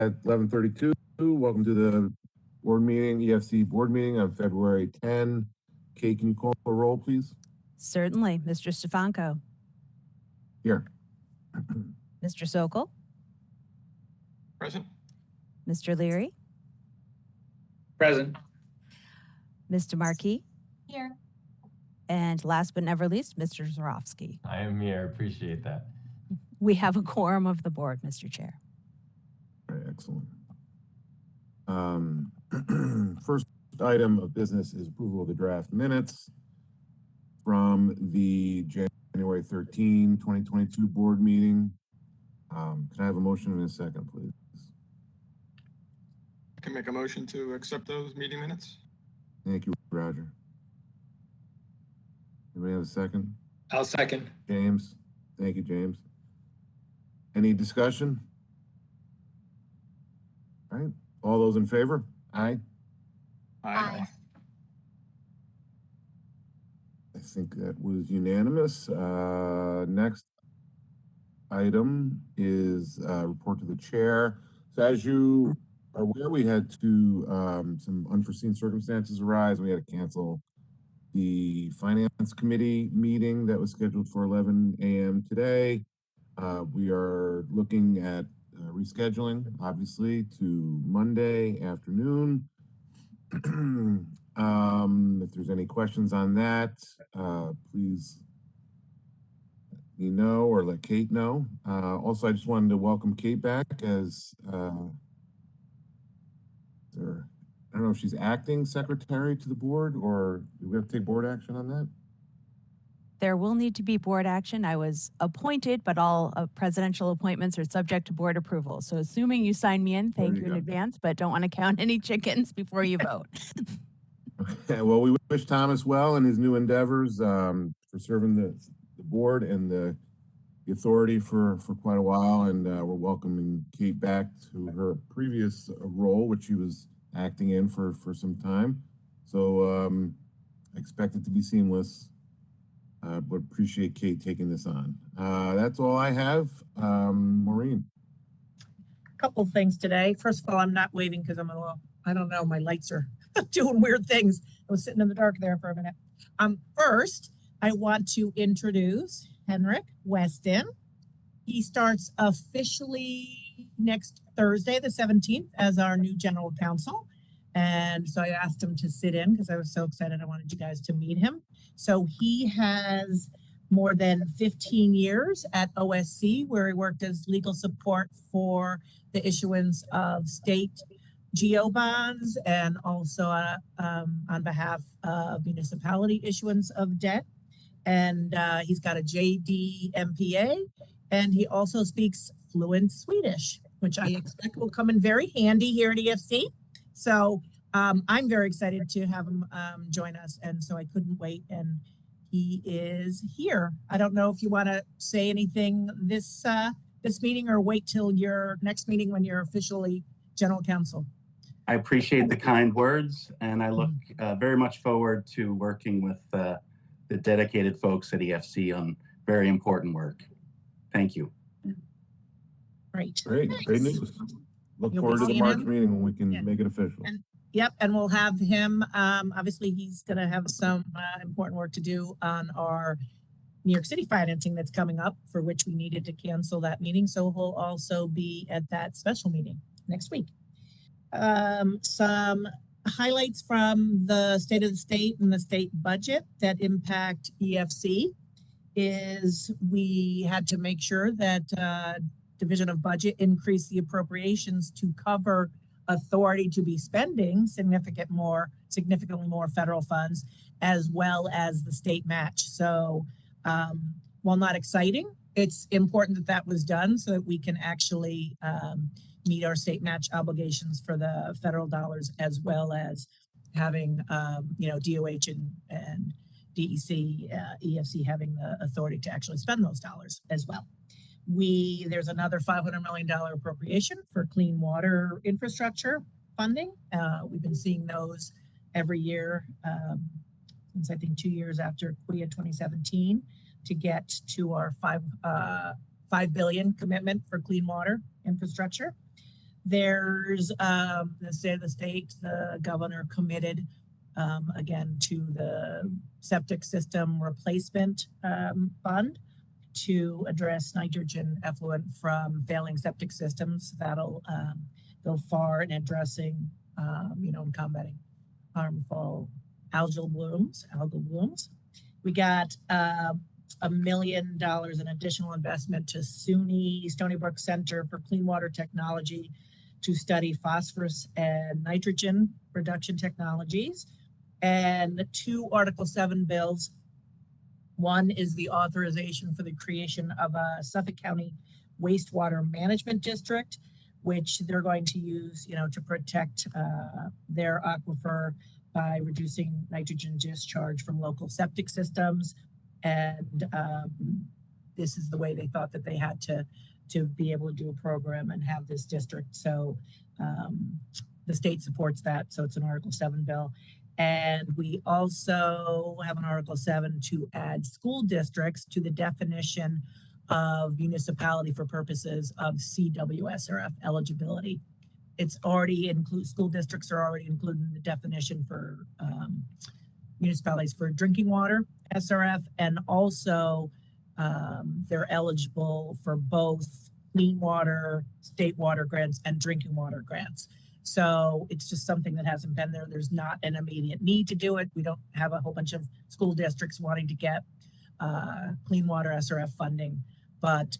11:32. Welcome to the board meeting, EFC board meeting of February 10. Kate, can you call the roll, please? Certainly. Mr. Stefanko. Here. Mr. Sokol. Present. Mr. Leary. Present. Mr. Markey. Here. And last but never least, Mr. Zarofsky. I am here. Appreciate that. We have a quorum of the board, Mr. Chair. Very excellent. First item of business is approval of the draft minutes from the January 13, 2022 board meeting. Can I have a motion in a second, please? I can make a motion to accept those meeting minutes. Thank you, Roger. Anybody have a second? I'll second. James. Thank you, James. Any discussion? All right. All those in favor? Aye. Aye. I think that was unanimous. Next item is report to the chair. So as you are aware, we had some unforeseen circumstances arise. We had to cancel the finance committee meeting that was scheduled for 11 a.m. today. We are looking at rescheduling, obviously, to Monday afternoon. If there's any questions on that, please let me know or let Kate know. Also, I just wanted to welcome Kate back as I don't know if she's acting secretary to the board, or do we have to take board action on that? There will need to be board action. I was appointed, but all presidential appointments are subject to board approval. So assuming you sign me in, thank you in advance, but don't want to count any chickens before you vote. Okay, well, we wish Thomas well in his new endeavors, for serving the board and the authority for quite a while. And we're welcoming Kate back to her previous role, which she was acting in for some time. So I expect it to be seamless. But appreciate Kate taking this on. That's all I have. Maureen. A couple things today. First of all, I'm not waving because I don't know, my lights are doing weird things. I was sitting in the dark there for a minute. First, I want to introduce Henrik Weston. He starts officially next Thursday, the 17th, as our new general counsel. And so I asked him to sit in because I was so excited. I wanted you guys to meet him. So he has more than 15 years at OSC, where he worked as legal support for the issuance of state GO bonds and also on behalf of municipality issuance of debt. And he's got a JD MPA, and he also speaks fluent Swedish, which I expect will come in very handy here at EFC. So I'm very excited to have him join us, and so I couldn't wait, and he is here. I don't know if you want to say anything this meeting or wait till your next meeting when you're officially general counsel. I appreciate the kind words, and I look very much forward to working with the dedicated folks at EFC on very important work. Thank you. Great. Great news. Look forward to the March meeting when we can make it official. Yep, and we'll have him, obviously he's gonna have some important work to do on our New York City financing that's coming up, for which we needed to cancel that meeting. So he'll also be at that special meeting next week. Some highlights from the state of the state and the state budget that impact EFC is we had to make sure that Division of Budget increased the appropriations to cover authority to be spending significantly more federal funds, as well as the state match. So while not exciting, it's important that that was done so that we can actually meet our state match obligations for the federal dollars, as well as having DOH and DEC, EFC having the authority to actually spend those dollars as well. There's another $500 million appropriation for clean water infrastructure funding. We've been seeing those every year since I think 2 years after CWIA 2017 to get to our $5 billion commitment for clean water infrastructure. There's, the state, the governor committed, again, to the septic system replacement, fund to address nitrogen effluent from failing septic systems. That'll, go far in addressing, and combating harmful algal blooms. We got, $1 million in additional investment to SUNY Stony Brook Center for Clean Water Technology to study phosphorus and nitrogen reduction technologies, and 2 Article 7 bills. One is the authorization for the creation of a Suffolk County wastewater management district, which they're going to use, to protect their aquifer by reducing nitrogen discharge from local septic systems. And this is the way they thought that they had to be able to do a program and have this district. So the state supports that. So it's an Article 7 bill. And we also have an Article 7 to add school districts to the definition of municipality for purposes of CWSRF eligibility. It's already school districts are already included in the definition for municipalities for drinking water, SRF, and also they're eligible for both clean water, state water grants, and drinking water grants. So it's just something that hasn't been there. There's not an immediate need to do it. We don't have a whole bunch of school districts wanting to get clean water SRF funding, but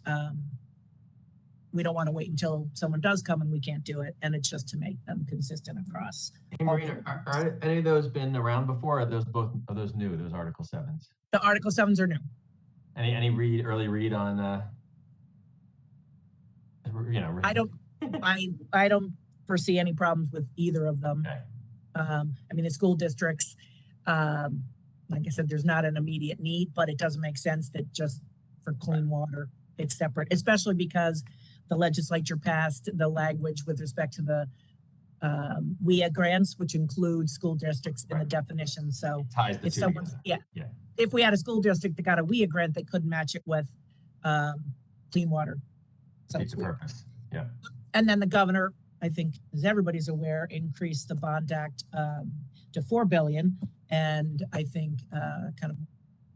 we don't want to wait until someone does come and we can't do it. And it's just to make them consistent across. Hey, Maureen, are any of those been around before? Or are those new, those Article 7s? The Article 7s are new. Any early read on, I don't foresee any problems with either of them. Okay. The school districts, like I said, there's not an immediate need, but it doesn't make sense that just for clean water, it's separate, especially because the legislature passed the language with respect to the WIA grants, which include school districts in the definition. So It ties the if two someone's, together. yeah, Yeah. if we had a school district that got a WIA grant, they couldn't match it with clean water. So Defeats it's the weird. purpose. Yeah. And then the governor, I think, as everybody's aware, increased the bond act to $4 billion, and I think kind of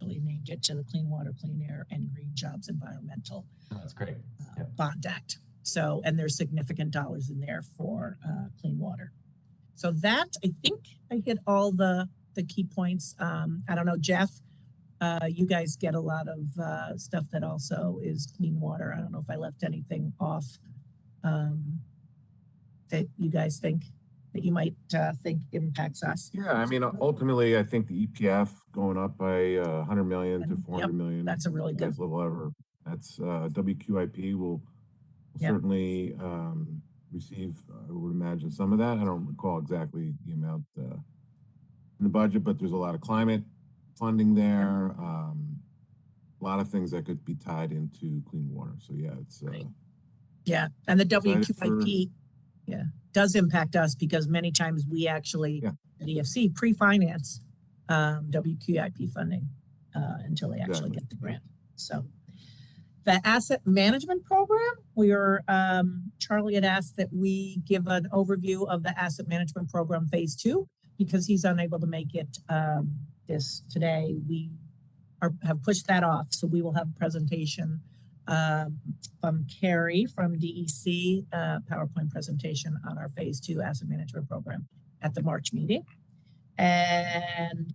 really named it to the Clean Water, Clean Air, and Green Jobs Environmental Oh, that's great. Yeah. Bond Act. So, and there's significant dollars in there for clean water. So that, I think I hit all the key points. I don't know, Jeff, you guys get a lot of stuff that also is clean water. I don't know if I left anything off that you guys think that you might think impacts us. Yeah, ultimately, I think the EPF going up by 100 million to 400 million. That's a really good. Highest level ever. That's WQIP will Yeah. certainly receive, I would imagine, some of that. I don't recall exactly the amount in the budget, but there's a lot of climate funding there. A lot of things that could be tied into clean water. So yeah, it's Right. Yeah, and the WQIP, does impact us because many times we actually at EFC pre-finance WQIP funding until they actually get the grant. So the asset management program, we were Charlie had asked that we give an overview of the asset management program phase 2 because he's unable to make it this today. We have pushed that off, so we will have a presentation from Carrie from DEC, PowerPoint presentation on our phase 2 asset management program at the March meeting. And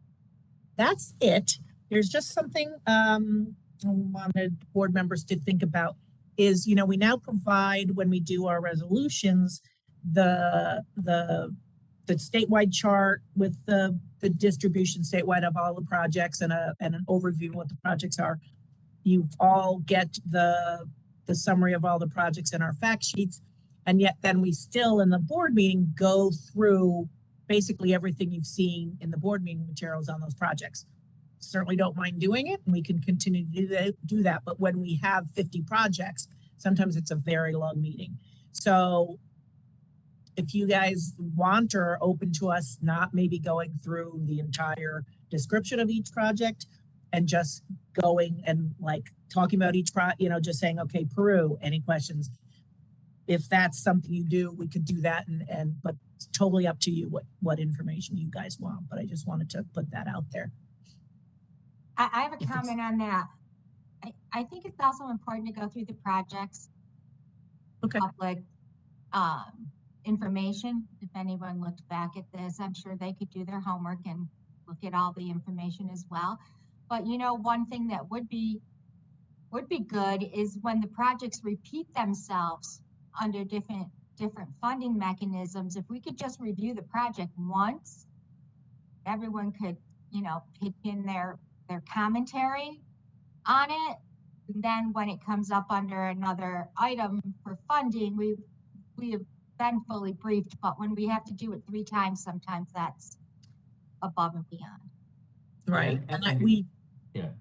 that's it. There's just something I wanted board members to think about is, we now provide, when we do our resolutions, the statewide chart with the distribution statewide of all the projects and an overview of what the projects are. You all get the summary of all the projects in our fact sheets. And yet then we still in the board meeting go through basically everything you've seen in the board meeting materials on those projects. Certainly don't mind doing it, and we can continue to do that. But when we have 50 projects, sometimes it's a very long meeting. So if you guys want or are open to us not maybe going through the entire description of each project and just going and like talking about each just saying, okay, Peru, any questions? if that's something you do, we could do that but it's totally up to you what information you guys want. But I just wanted to put that out there. I have a If it's- comment on that. I think it's also important to go through the projects. Okay. Public information. If anyone looked back at this, I'm sure they could do their homework and look at all the information as well. But you know, one thing that would be good is when the projects repeat themselves under different funding mechanisms. If we could just review the project once, everyone could, you know, pitch in their commentary on it. And then when it comes up under another item for funding, we have been fully briefed, but when we have to do it 3 times, sometimes that's above and beyond. Right. And- And Yeah.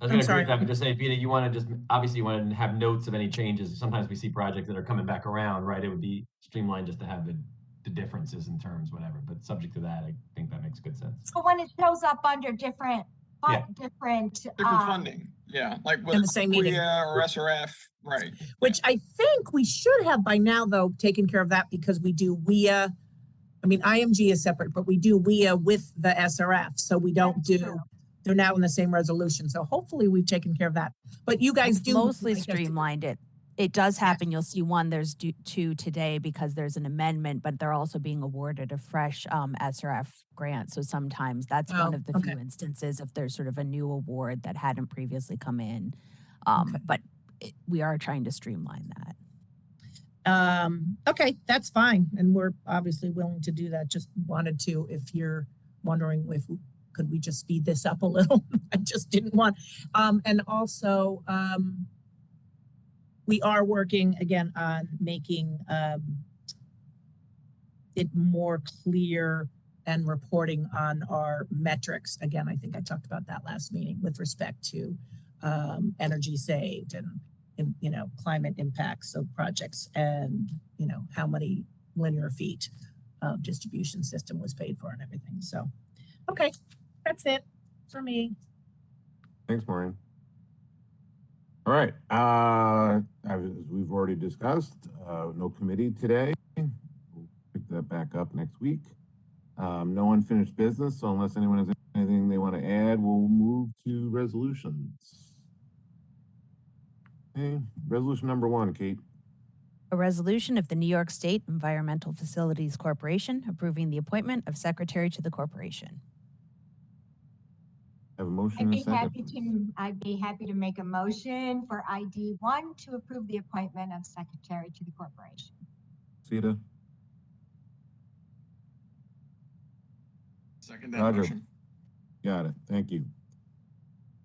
I was I'm gonna agree sorry. with that, but just say, Vita, you wanna obviously you wanna have notes of any changes. Sometimes we see projects that are coming back around, right? It would be streamlined just to have the differences in terms, whatever, but subject to that, I think that makes good sense. So when it shows up under different, Yeah. different Funding, yeah, like In with the same meeting. QIA or SRF, right? Which I think we should have by now, though, taken care of that because we do WIA. I mean, IMG is separate, but we do WIA with the SRF. So we don't That's do, true. they're now in the same resolution. So hopefully we've taken care of that. But you guys do. Mostly I guess, streamlined it. It does happen. You'll see one, there's 2 today because there's an amendment, but they're also being awarded a fresh SRF grant. So sometimes that's one Oh, of the okay. few instances if there's sort of a new award that hadn't previously come in. Okay. But we are trying to streamline that. Okay, that's fine. And we're obviously willing to do that. Just wanted to, if you're wondering if could we just speed this up a little? I just didn't want, and also, we are working again on making it more clear and reporting on our metrics. Again, I think I talked about that last meeting with respect to energy saved and you know, climate impacts of projects and, you know, how many linear feet of distribution system was paid for and everything. So, okay, that's it for me. Thanks, Maureen. All right, as we've already discussed, no committee today. We'll pick that back up next week. No unfinished business, so unless anyone has anything they want to add, we'll move to resolutions. Okay, resolution number 1, Kate. A resolution of the New York State Environmental Facilities Corporation approving the appointment of secretary to the corporation. Have a motion I'd and a be second. happy please. I'd be happy to make a motion for ID 1 to approve the appointment of secretary to the corporation. Sita, Second that Roger. motion. got it. Thank you.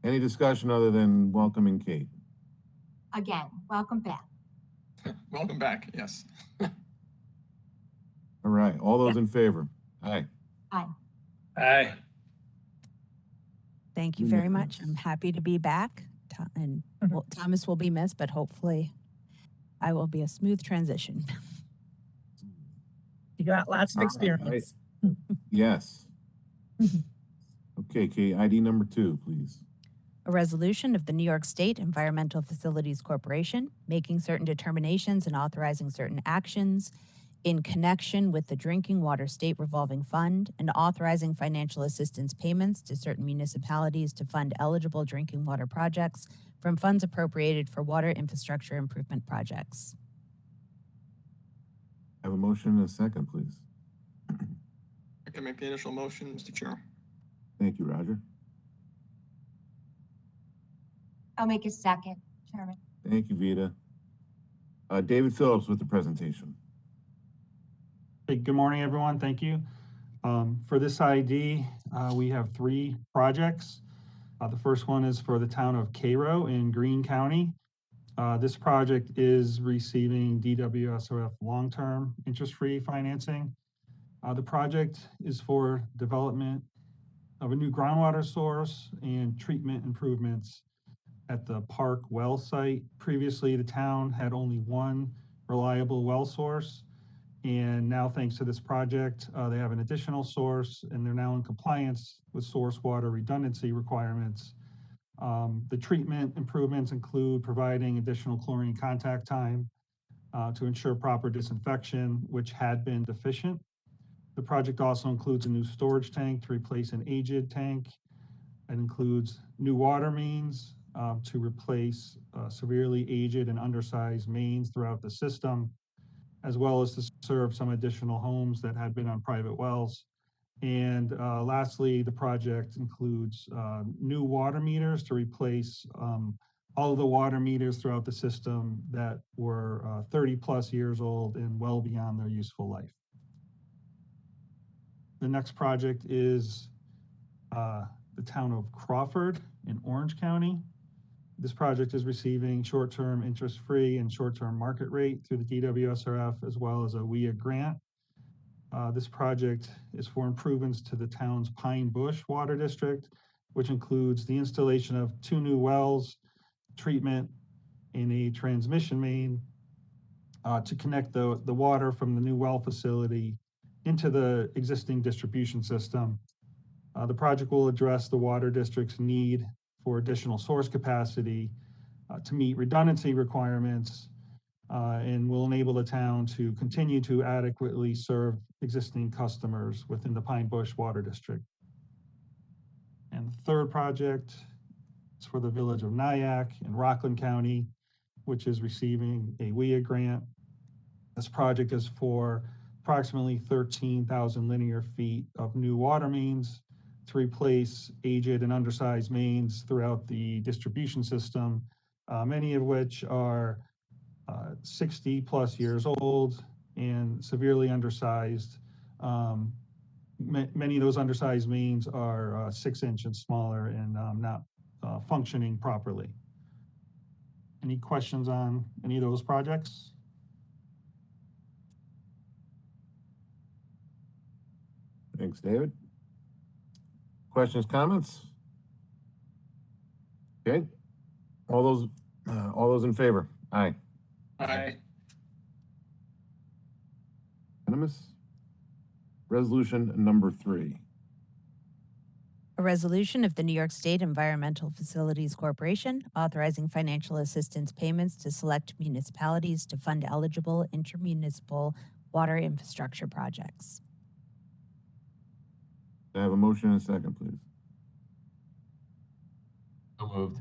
Any discussion other than welcoming Kate? Again, welcome back. Welcome back, yes. All right, all those in favor? Aye. Aye. Thank you very much. I'm happy to be back. And well, Thomas will be missed, but hopefully I will be a smooth transition. You got lots of All right. experience. Yes. Okay, Kate, ID number 2, please. A resolution of the New York State Environmental Facilities Corporation making certain determinations and authorizing certain actions in connection with the Drinking Water State Revolving Fund and authorizing financial assistance payments to certain municipalities to fund eligible drinking water projects from funds appropriated for water infrastructure improvement projects. Have a motion and a second, please. I can make the initial motion, Mr. Chair. Thank you, Roger. I'll make a second, Chairman. Thank you, Vita. David Phillips with the presentation. Hey, good morning, everyone. Thank you. For this ID, we have 3 projects. The first one is for the town of Cairo in Greene County. This project is receiving DWSOF long-term interest-free financing. The project is for development of a new groundwater source and treatment improvements at the Park well site. Previously, the town had only one reliable well source. And now, thanks to this project, they have an additional source and they're now in compliance with source water redundancy requirements. The treatment improvements include providing additional chlorine contact time, to ensure proper disinfection, which had been deficient. The project also includes a new storage tank to replace an aged tank. It includes new water mains to replace severely aged and undersized mains throughout the system, as well as to serve some additional homes that had been on private wells. And lastly, the project includes new water meters to replace all of the water meters throughout the system that were 30 plus years old and well beyond their useful life. The next project is the town of Crawford in Orange County. This project is receiving short-term interest-free and short-term market rate through the DWSRF as well as a WIA grant. This project is for improvements to the town's Pine Bush Water District, which includes the installation of 2 new wells, treatment, and a transmission main to connect the water from the new well facility into the existing distribution system. The project will address the water district's need for additional source capacity to meet redundancy requirements and will enable the town to continue to adequately serve existing customers within the Pine Bush Water District. And the third project is for the village of Nyack in Rockland County, which is receiving a WIA grant. This project is for approximately 13,000 linear feet of new water mains to replace aged and undersized mains throughout the distribution system, many of which are 60 plus years old and severely undersized. Many of those undersized mains are 6 inches and smaller and not functioning properly. Any questions on any of those projects? Thanks, David. Questions, comments? Okay. All those in favor? Aye. Aye. Unanimous. Resolution number 3. A resolution of the New York State Environmental Facilities Corporation authorizing financial assistance payments to select municipalities to fund eligible intermunicipal water infrastructure projects. I have a motion and a second, please. So moved.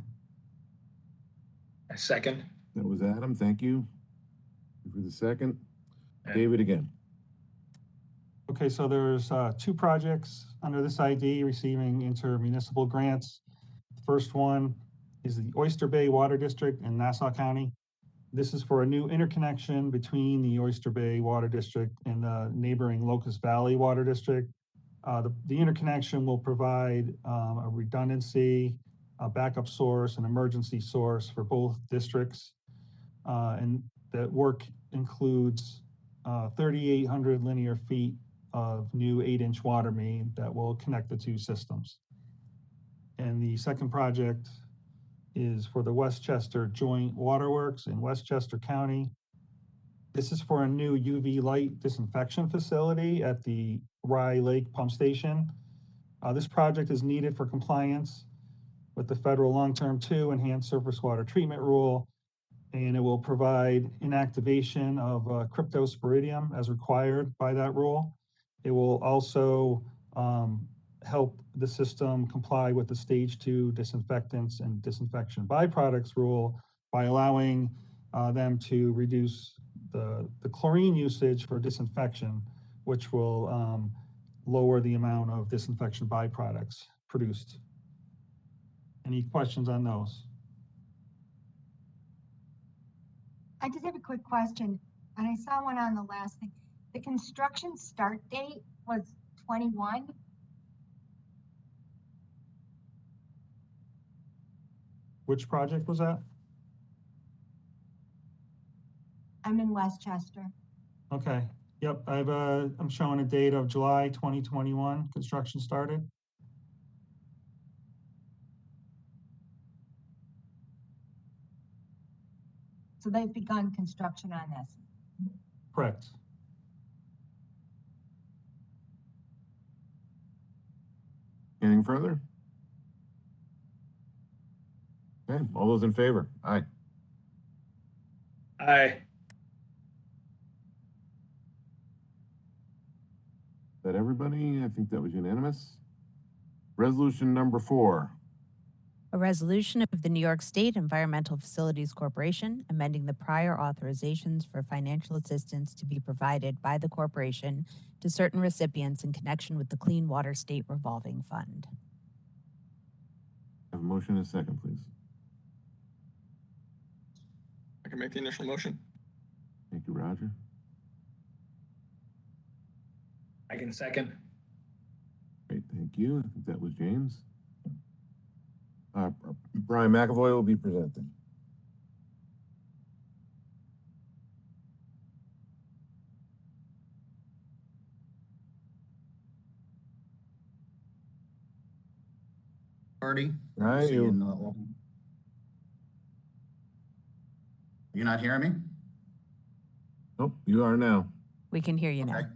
A second. That was Adam. Thank you for the second. Yeah. David again. Okay, so there's 2 projects under this ID receiving intermunicipal grants. The first one is the Oyster Bay Water District in Nassau County. This is for a new interconnection between the Oyster Bay Water District and the neighboring Locust Valley Water District. The interconnection will provide a redundancy, a backup source, an emergency source for both districts. And that work includes 3,800 linear feet of new 8-inch water main that will connect the 2 systems. And the second project is for the Westchester Joint Waterworks in Westchester County. This is for a new UV light disinfection facility at the Rye Lake Pump Station. This project is needed for compliance with the federal long-term 2 enhanced surface water treatment rule, and it will provide inactivation of cryptosporidium as required by that rule. It will also help the system comply with the stage 2 disinfectants and disinfection byproducts rule by allowing them to reduce the chlorine usage for disinfection, which will lower the amount of disinfection byproducts produced. Any questions on those? I just have a quick question, and I saw one on the last thing. The construction start date was 21. Which project was that? I'm in Westchester. Okay, yep, I'm showing a date of July 2021, construction started. So they've begun construction on this. Correct. Anything further? Okay, all those in favor? Aye. Aye. that everybody? I think that was unanimous. Resolution number 4. A resolution of the New York State Environmental Facilities Corporation amending the prior authorizations for financial assistance to be provided by the corporation to certain recipients in connection with the Clean Water State Revolving Fund. Have a motion and a second, please. I can make the initial motion. Thank you, Roger. I can second. Great, thank you. I think that was James. Brian McAvoy will be presenting. Party. Right, You're not hearing me? Nope, you are now. We can hear you now. Okay.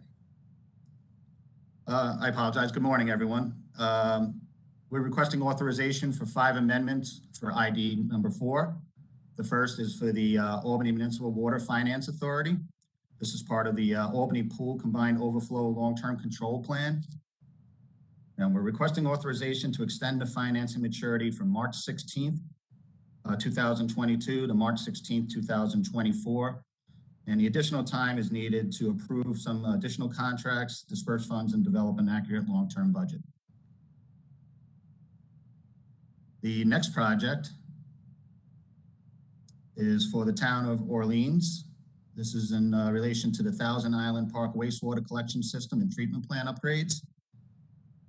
I apologize. Good morning, everyone. We're requesting authorization for 5 amendments for ID number 4. The first is for the Albany Municipal Water Finance Authority. This is part of the Albany Pool Combined Overflow Long-Term Control Plan. And we're requesting authorization to extend the financing maturity from March 16th, 2022 to March 16th, 2024. And the additional time is needed to approve some additional contracts, disperse funds, and develop an accurate long-term budget. The next project is for the town of Orleans. This is in relation to the Thousand Island Park wastewater collection system and treatment plant upgrades.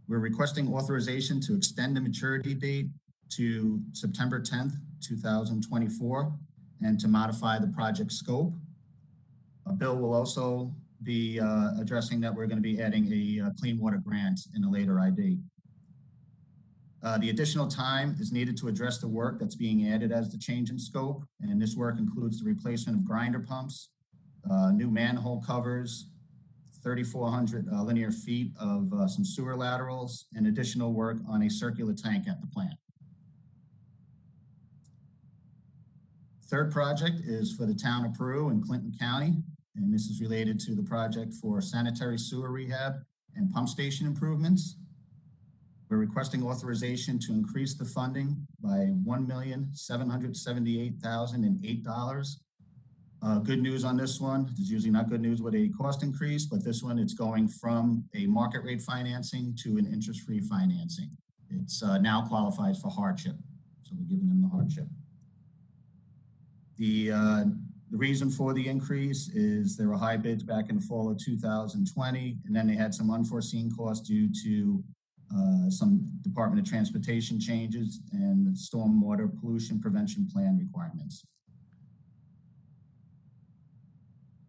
We're requesting authorization to extend the maturity date to September 10th, 2024, and to modify the project scope. Bill will also be addressing that we're going to be adding a clean water grant in a later ID. The additional time is needed to address the work that's being added as the change in scope. And this work includes the replacement of grinder pumps, new manhole covers, 3,400 linear feet of some sewer laterals, and additional work on a circular tank at the plant. Third project is for the town of Peru in Clinton County. And this is related to the project for sanitary sewer rehab and pump station improvements. We're requesting authorization to increase the funding by $1,778,008. Good news on this one. There's usually not good news with a cost increase, but this one, it's going from a market rate financing to an interest-free financing. It's now qualifies for hardship. So we're giving them the hardship. The reason for the increase is there were high bids back in the fall of 2020, and then they had some unforeseen costs due to some Department of Transportation changes and stormwater pollution prevention plan requirements.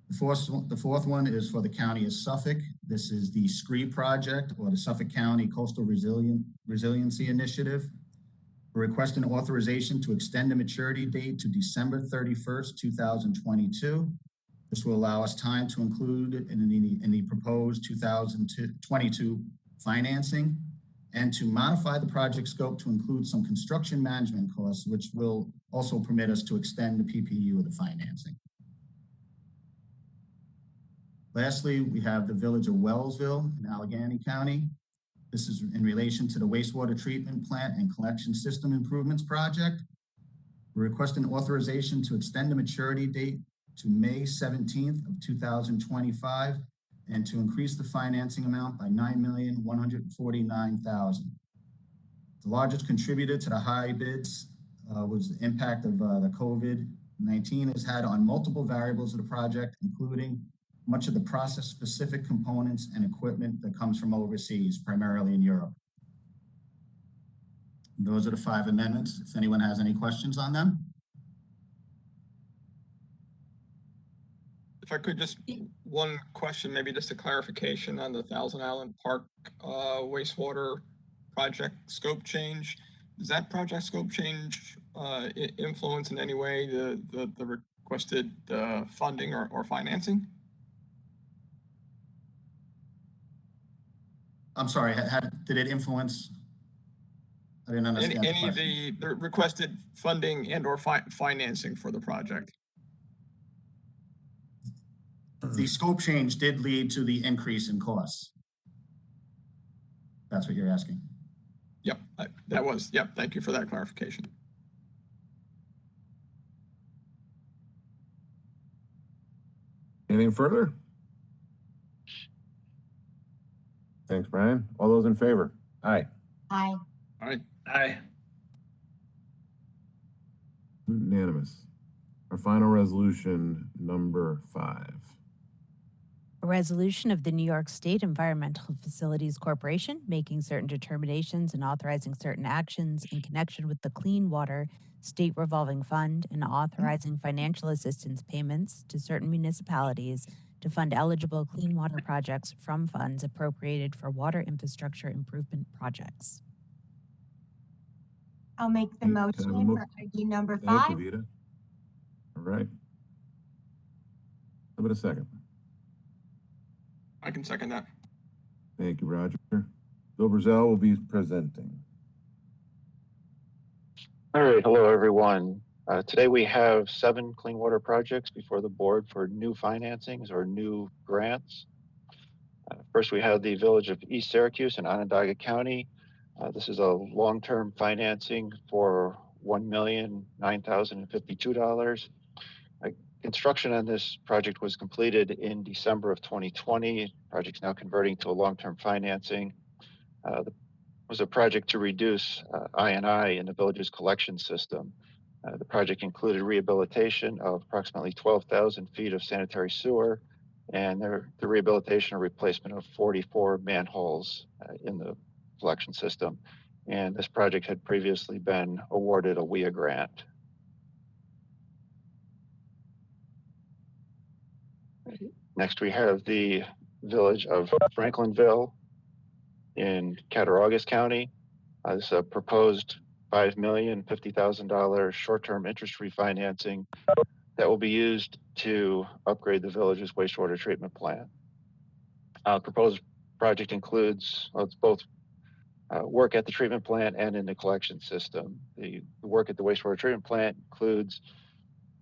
The fourth one is for the County of Suffolk. This is the SCREE project, or the Suffolk County Coastal Resiliency Initiative. We're requesting authorization to extend the maturity date to December 31st, 2022. This will allow us time to include it in the proposed 2022 financing, and to modify the project scope to include some construction management costs, which will also permit us to extend the PPU of the financing. Lastly, we have the Village of Wellsville in Allegheny County. This is in relation to the wastewater treatment plant and collection system improvements project. We're requesting authorization to extend the maturity date to May 17th of 2025 and to increase the financing amount by $9,149,000. The largest contributor to the high bids was the impact of the COVID-19 has had on multiple variables of the project, including much of the process-specific components and equipment that comes from overseas, primarily in Europe. Those are the 5 amendments. If anyone has any questions on them. If I could just, one question, maybe just a clarification on the Thousand Island Park wastewater project scope change. Does that project scope change influence in any way the requested funding or financing? I'm sorry, did it influence? I didn't understand. Any of the requested funding and or financing for the project? The scope change did lead to the increase in costs. That's what you're asking. Yep, thank you for that clarification. Anything further? Thanks, Brian. All those in favor? Aye. Aye. All right, Aye. Unanimous. Our final resolution, number 5. A resolution of the New York State Environmental Facilities Corporation making certain determinations and authorizing certain actions in connection with the Clean Water State Revolving Fund and authorizing financial assistance payments to certain municipalities to fund eligible clean water projects from funds appropriated for water infrastructure improvement projects. I'll make the Can I have a motion mo- for ID number Thank 5. you, Vita. All right. How about a second? I can second that. Thank you, Roger. Bill Brazell will be presenting. All right, hello everyone. Today we have 7 clean water projects before the board for new financings or new grants. First, we have the Village of East Syracuse in Onondaga County. This is a long-term financing for $1,009,052. Construction on this project was completed in December of 2020. Project's now converting to a long-term financing. Was a project to reduce I&I in the village's collection system. The project included rehabilitation of approximately 12,000 feet of sanitary sewer and the rehabilitation or replacement of 44 manholes in the collection system. And this project had previously been awarded a WIA grant. Next, we have the Village of Franklinville in Cattaraugus County. This is a proposed $5,050,000 short-term interest refinancing that will be used to upgrade the village's wastewater treatment plant. Proposed project includes it's both work at the treatment plant and in the collection system. The work at the wastewater treatment plant includes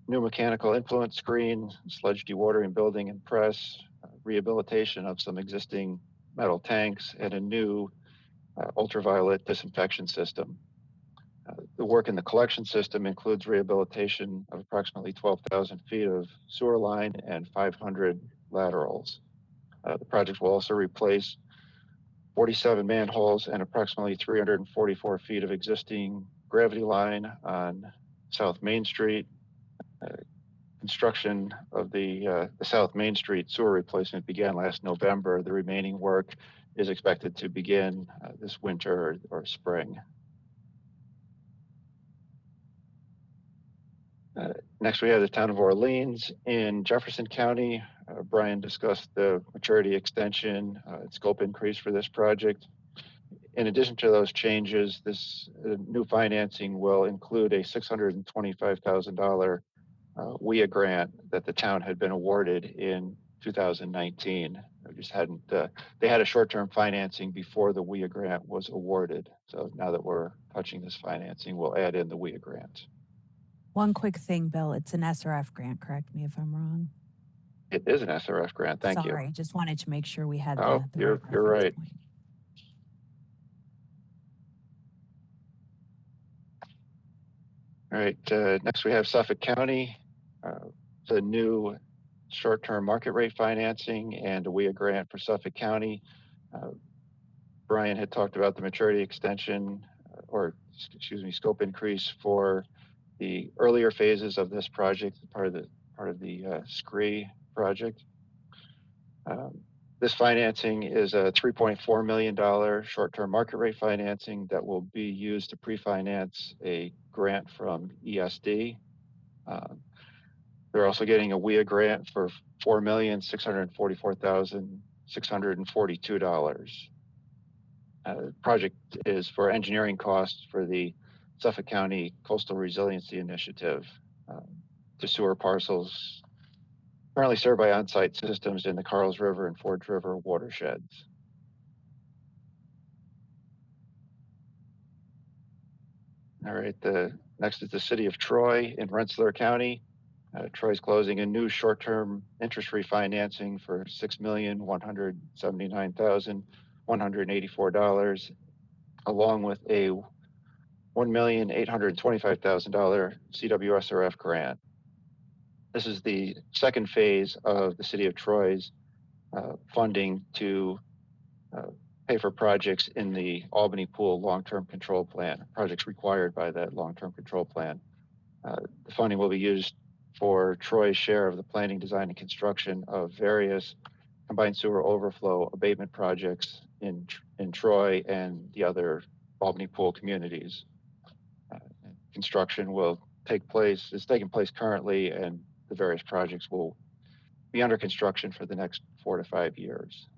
new mechanical influence screen, sludge dewatering building and press, rehabilitation of some existing metal tanks, and a new ultraviolet disinfection system. The work in the collection system includes rehabilitation of approximately 12,000 feet of sewer line and 500 laterals. The project will also replace 47 manholes and approximately 344 feet of existing gravity line on South Main Street. Construction of the South Main Street sewer replacement began last November. The remaining work is expected to begin this winter or spring. Next, we have the town of Orleans in Jefferson County. Brian discussed the maturity extension and scope increase for this project. In addition to those changes, this new financing will include a $625,000 WIA grant that the town had been awarded in 2019. They had a short-term financing before the WIA grant was awarded. So now that we're touching this financing, we'll add in the WIA grant. One quick thing, Bill, it's an SRF grant, correct me if I'm wrong. It is an SRF grant, thank you. Sorry, just wanted to make sure we had Oh, you're right. point. All right, next we have Suffolk County. The new short-term market rate financing and a WIA grant for Suffolk County. Brian had talked about the maturity extension, scope increase for the earlier phases of this project, part of the SCREE project. This financing is a $3.4 million short-term market rate financing that will be used to pre-finance a grant from ESD. They're also getting a WIA grant for $4,644,642. The project is for engineering costs for the Suffolk County Coastal Resiliency Initiative to sewer parcels currently served by on-site systems in the Carls River and Forge River watersheds. All right, next is the city of Troy in Rensselaer County. Troy's closing a new short-term interest refinancing for $6,179,000 $184, along with a $1,825,000 CWSRF grant. This is the second phase of the City of Troy's funding to pay for projects in the Albany Pool Long-Term Control Plan, projects required by that Long-Term Control Plan. The funding will be used for Troy's share of the planning, design, and construction of various combined sewer overflow abatement projects in Troy and the other Albany Pool communities. Construction will take place, is taking place currently, and the various projects will be under construction for the next 4 to 5 years.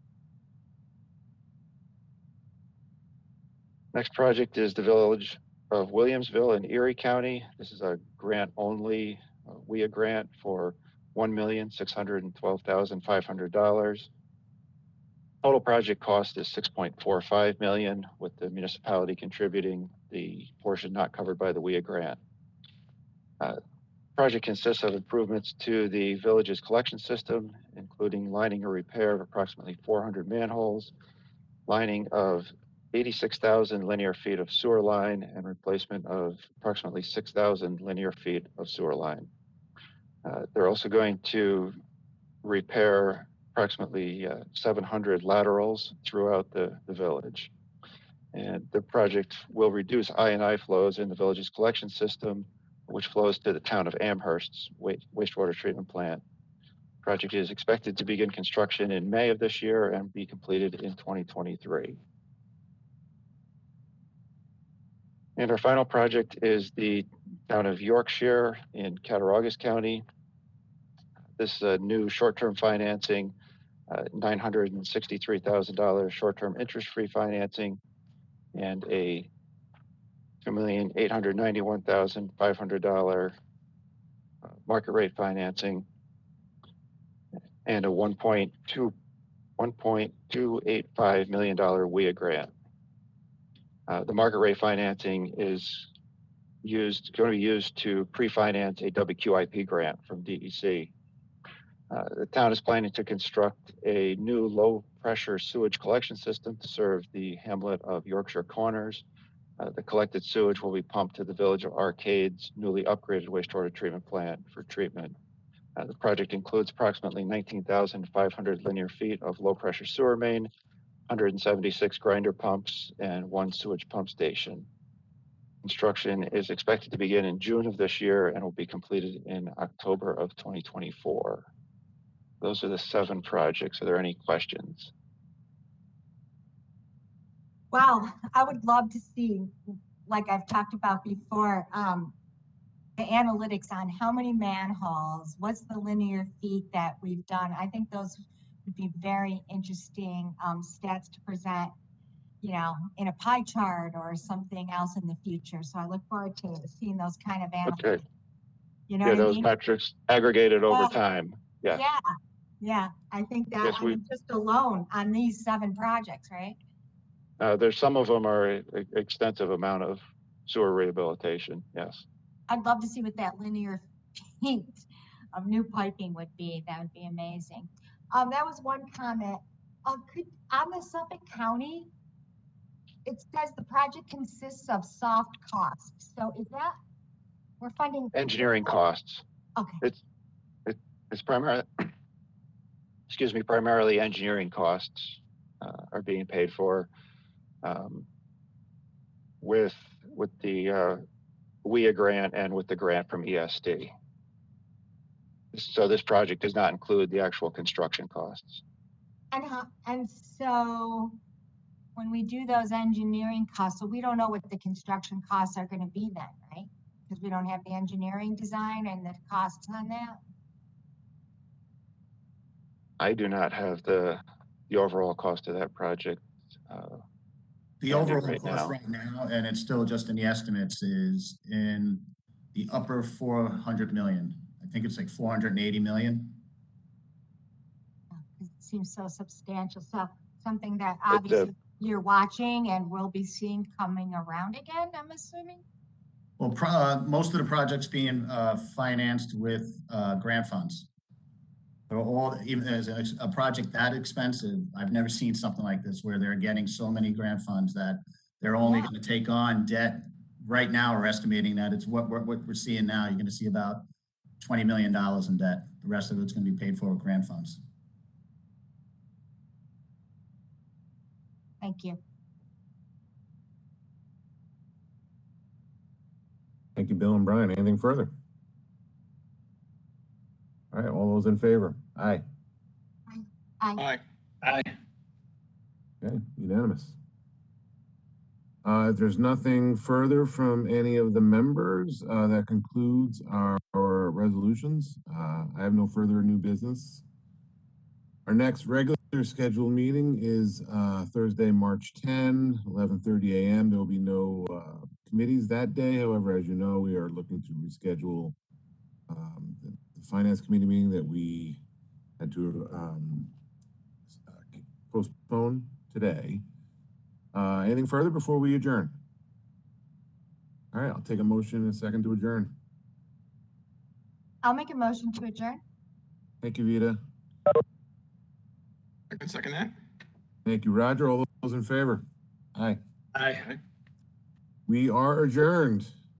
Next project is the Village of Williamsville in Erie County. This is a grant-only WIA grant for $1,612,500. Total project cost is $6.45 million, with the municipality contributing the portion not covered by the WIA grant. Project consists of improvements to the village's collection system, including lining or repair of approximately 400 manholes, lining of 86,000 linear feet of sewer line, and replacement of approximately 6,000 linear feet of sewer line. They're also going to repair approximately 700 laterals throughout the village. And the project will reduce I&I flows in the village's collection system, which flows to the town of Amherst's wastewater treatment plant. Project is expected to begin construction in May of this year and be completed in 2023. And our final project is the town of Yorkshire in Cattaraugus County. This is a new short-term financing, $963,000 short-term interest-free financing, and a $2,891,500 market rate financing, and a $1.285 million WIA grant. The market rate financing is going to be used to pre-finance a WQIP grant from DEC. The town is planning to construct a new low-pressure sewage collection system to serve the hamlet of Yorkshire Corners. The collected sewage will be pumped to the Village of Arcade's newly upgraded wastewater treatment plant for treatment. The project includes approximately 19,500 linear feet of low-pressure sewer main, 176 grinder pumps, and 1 sewage pump station. Construction is expected to begin in June of this year and will be completed in October of 2024. Those are the 7 projects. Are there any questions? Wow, I would love to see, like I've talked about before, the analytics on how many manholes, what's the linear feet that we've done. I think those would be very interesting stats to present, you know, in a pie chart or something else in the future. So I look forward to seeing those kind of analytics. Okay. You know Yeah, what I those mean? metrics aggregated over time. Yeah. Yeah, yeah. I think that, Yes, I mean, just alone on these 7 projects, right? There's some of them are extensive amount of sewer rehabilitation. Yes. I'd love to see what that linear feet of new piping would be. That would be amazing. That was one comment. On the Suffolk County, it says the project consists of soft costs. So is that, we're funding Engineering costs. Okay. It's primarily, excuse me, primarily engineering costs are being paid for with the WIA grant and with the grant from ESD. So this project does not include the actual construction costs. And so when we do those engineering costs, so we don't know what the construction costs are going to be then, right? Because we don't have the engineering design and the costs on that. I do not have the overall cost of that project. The overall cost right now, and it's still just in the estimates, is in the upper 400 million. I think it's like 480 million. It seems so substantial. So something that obviously you're watching and will be seeing coming around again, I'm assuming? Well, most of the projects being financed with grant funds. They're all, even as a project that expensive, I've never seen something like this where they're getting so many grant funds that they're only Yeah. going to take on debt. Right now, we're estimating that it's what we're seeing now. You're going to see about $20 million in debt. The rest of it's going to be paid for with grant funds. Thank you. Thank you, Bill and Brian. Anything further? All right, all those in favor? Aye. Aye. Aye. Okay, unanimous. If there's nothing further from any of the members, that concludes our resolutions. I have no further new business. Our next regular scheduled meeting is Thursday, March 10, 11:30 a.m. There will be no committees that day. However, as you know, we are looking to reschedule the Finance Committee meeting that we had to postpone today. Anything further before we adjourn? All right, I'll take a motion in a second to adjourn. I'll make a motion to adjourn. Thank you, Vita. I can second that. Thank you, Roger. All those in favor? Aye. Aye. We are adjourned.